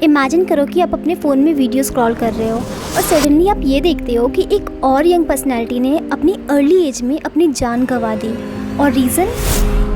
Imagine करो कि आप अपने फ़ोन में वीडियो स्क्रॉल कर रहे हो और सडनली आप ये देखते हो कि एक और यंग पर्सनैलिटी ने अपनी अर्ली एज में अपनी जान गंवा दी। और reason,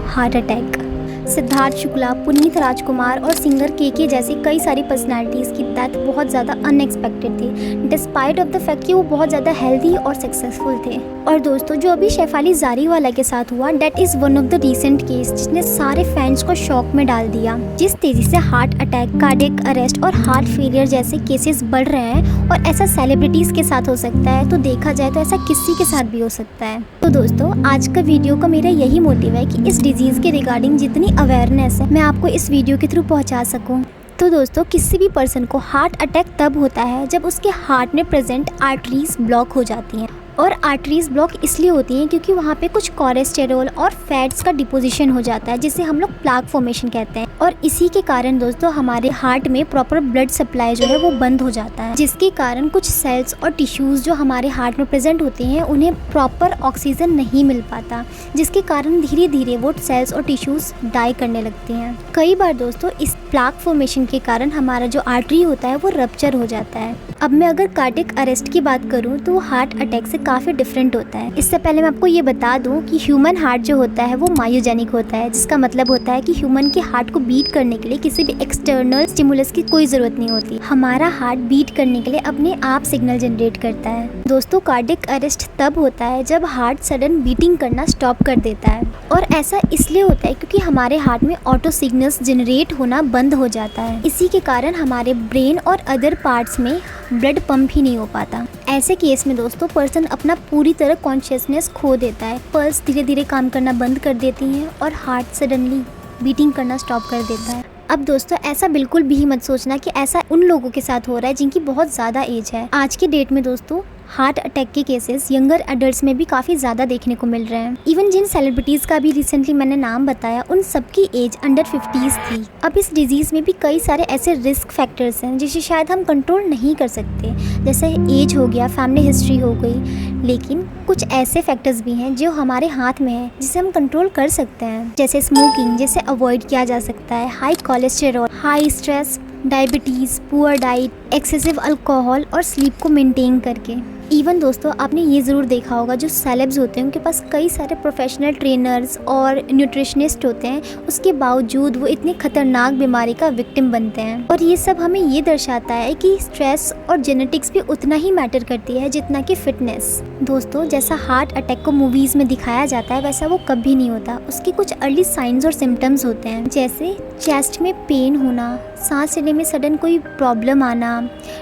heart attack. Siddharth Shukla, Puneet Rajkumar और सिंगर के जैसी कई सारी पर्सनालिटीज़ की डेथ बहुत ज़्यादा अनएक्सपेक्टेड थी, डिस्पाइट ऑफ द फैक्ट कि वो बहुत ज़्यादा हेल्दी और सक्सेसफुल थे। और दोस्तों, जो अभी शेफाली जारीवाला के साथ हुआ, that is one of the recent case जिसने सारे फैंस को शॉक में डाल दिया। जिस तेज़ी से हार्ट अटैक, कार्डियक अरेस्ट और हार्ट फेलियर जैसे केसेस बढ़ रहे हैं और ऐसा सेलिब्रिटीज़ के साथ हो सकता है, तो देखा जाए तो ऐसा किसी के साथ भी हो सकता है। तो दोस्तों, आज का वीडियो का मेरा यही मोटिव है कि इस डिजीज़ के रिगार्डिंग जितनी अवेयरनेस है मैं आपको इस वीडियो के थ्रू पहुंचा सकूं। तो दोस्तों, किसी भी पर्सन को हार्ट अटैक तब होता है जब उसके हार्ट में प्रेजेंट आर्टरीज ब्लॉक हो जाती हैं। और आर्टरीज ब्लॉक इसलिए होती हैं क्योंकि वहाँ पे कुछ कोलेस्टेरॉल और फैट्स का डिपोजिशन हो जाता है, जिसे हम लोग प्लाक फॉर्मेशन कहते हैं। और इसी के कारण दोस्तों हमारे हार्ट में प्रॉपर ब्लड सप्लाई जो है वो बंद हो जाता है, जिसके कारण कुछ सेल्स और टिश्यूज़ जो हमारे हार्ट में प्रेजेंट होते हैं उन्हें प्रॉपर ऑक्सीजन नहीं मिल पाता, जिसके कारण धीरे धीरे वो सेल्स और टिश्यूज़ डाई करने लगते हैं। कई बार दोस्तों इस प्लाक फॉर्मेशन के कारण हमारा जो आर्टरी होता है वो रप्चर हो जाता है। अब मैं अगर कार्डियक अरेस्ट की बात करूँ तो वो हार्ट अटैक से काफ़ी डिफरेंट होता है। इससे पहले मैं आपको ये बता दूं कि ह्यूमन हार्ट जो होता है वो मायोजेनिक होता है, जिसका मतलब होता है कि ह्यूमन के हार्ट को बीट करने के लिए किसी भी एक्सटर्नल स्टिमुलस की कोई ज़रूरत नहीं होती। हमारा हार्ट बीट करने के लिए अपने आप सिग्नल जनरेट करता है। दोस्तों, कार्डियक अरेस्ट तब होता है जब हार्ट सडन बीटिंग करना स्टॉप कर देता है, और ऐसा इसलिए होता है क्योंकि हमारे हार्ट में ऑटो सिग्नल्स जनरेट होना बंद हो जाता है। इसी के कारण हमारे ब्रेन और अदर पार्ट्स में ब्लड पंप ही नहीं हो पाता। ऐसे केस में दोस्तों पर्सन अपना पूरी तरह कॉन्शियसनेस खो देता है, पल्स धीरे धीरे काम करना बंद कर देती हैं और हार्ट सडनली बीटिंग करना स्टॉप कर देता है। अब दोस्तों, ऐसा बिल्कुल भी मत सोचना कि ऐसा उन लोगों के साथ हो रहा है जिनकी बहुत ज़्यादा एज है। आज की डेट में दोस्तों हार्ट अटैक के केसेस यंगर एडल्ट्स में भी काफ़ी ज़्यादा देखने को मिल रहे हैं। इवन जिन सेलिब्रिटीज़ का भी रिसेंटली मैंने नाम बताया, उन सबकी एज अंडर 50s थी। अब इस डिजीज़ में भी कई सारे ऐसे रिस्क फैक्टर्स हैं जिसे शायद हम कंट्रोल नहीं कर सकते, जैसे एज हो गया, फैमिली हिस्ट्री हो गई। लेकिन कुछ ऐसे फैक्टर्स भी हैं जो हमारे हाथ में हैं जिसे हम कंट्रोल कर सकते हैं, जैसे स्मोकिंग, जिसे अवॉइड किया जा सकता है, high cholesterol, high stress, diabetes, poor diet, excessive alcohol और स्लीप को मेंटेन करके। इवन दोस्तों, आपने ये ज़रूर देखा होगा जो सेलेब्स होते हैं उनके पास कई सारे प्रोफेशनल ट्रेनर्स और न्यूट्रिशनिस्ट होते हैं, उसके बावजूद वो इतनी खतरनाक बीमारी का विक्टिम बनते हैं। और ये सब हमें ये दर्शाता है कि स्ट्रेस और जेनेटिक्स भी उतना ही मैटर करती है जितना कि फिटनेस। दोस्तों, जैसा हार्ट अटैक को मूवीज़ में दिखाया जाता है वैसा वो कभी नहीं होता। उसके कुछ अर्ली साइंस और सिम्टम्स होते हैं, जैसे चेस्ट में पेन होना, सांस लेने में सडन कोई प्रॉब्लम आना,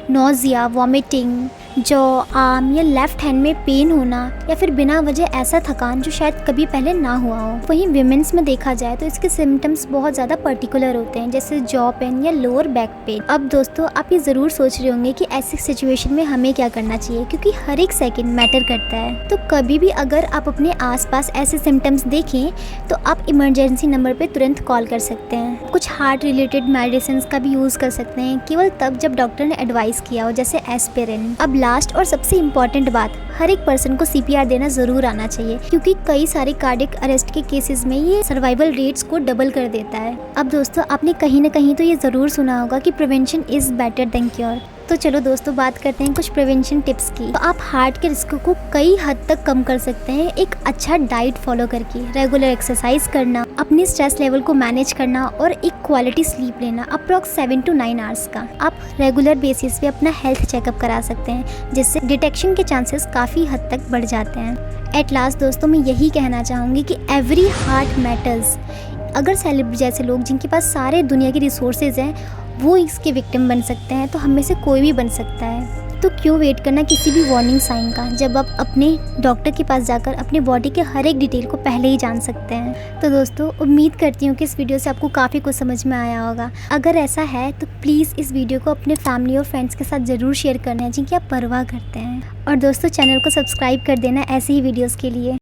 नोजिया, वॉमिटिंग, जॉ, आर्म या लेफ्ट हैंड में पेन होना, या फिर बिना वजह ऐसा थकान जो शायद कभी पहले ना हुआ हो। वहीं विमेंस में देखा जाए तो इसके सिम्टम्स बहुत ज़्यादा पर्टिकुलर होते हैं, जैसे जॉ पेन या लोअर बैक पेन। अब दोस्तों, आप ये ज़रूर सोच रहे होंगे कि ऐसी सिचुएशन में हमें क्या करना चाहिए, क्योंकि हर एक सेकेंड मैटर करता है। तो कभी भी अगर आप अपने आसपास ऐसे सिम्टम्स देखें तो आप इमरजेंसी नंबर पर तुरंत कॉल कर सकते हैं। कुछ हार्ट रिलेटेड मेडिसिन का भी यूज़ कर सकते हैं, केवल तब जब डॉक्टर ने एडवाइस किया हो, जैसे एस्पिरिन। अब लास्ट और सबसे इम्पॉर्टेंट बात, हर एक पर्सन को CPR देना ज़रूर आना चाहिए, क्योंकि कई सारे कार्डियक अरेस्ट के केसेस में ये सर्वाइवल रेट्स को डबल कर देता है। अब दोस्तों, आपने कहीं ना कहीं तो ये ज़रूर सुना होगा कि prevention is better than cure. तो चलो दोस्तों, बात करते हैं कुछ प्रिवेंशन टिप्स की। तो आप हार्ट के रिस्क को कई हद तक कम कर सकते हैं एक अच्छा डाइट फॉलो करके, रेगुलर एक्सरसाइज करना, अपने स्ट्रेस लेवल को मैनेज करना और एक क्वालिटी स्लीप लेना, अप्रॉक्स 7 to 9 आवर्स का। आप रेगुलर बेसिस पे अपना हेल्थ चेकअप करा सकते हैं, जिससे डिटेक्शन के चांसेस काफ़ी हद तक बढ़ जाते हैं। एट लास्ट दोस्तों, मैं यही कहना चाहूँगी कि एवरी हार्ट मैटर्स। अगर सेलिब्रिटी जैसे लोग जिनके पास सारे दुनिया के रिसोर्सेज हैं वो इसके विक्टिम बन सकते हैं, तो हम में से कोई भी बन सकता है। तो क्यों वेट करना किसी भी वार्निंग साइन का, जब आप अपने डॉक्टर के पास जाकर अपने बॉडी के हर एक डिटेल को पहले ही जान सकते हैं। तो दोस्तों, उम्मीद करती हूँ कि इस वीडियो से आपको काफ़ी कुछ समझ में आया होगा। अगर ऐसा है तो प्लीज़ इस वीडियो को अपने फैमिली और फ्रेंड्स के साथ ज़रूर शेयर करना है जिनकी आप परवाह करते हैं। और दोस्तों, चैनल को सब्सक्राइब कर देना ऐसे ही वीडियोज़ के लिए।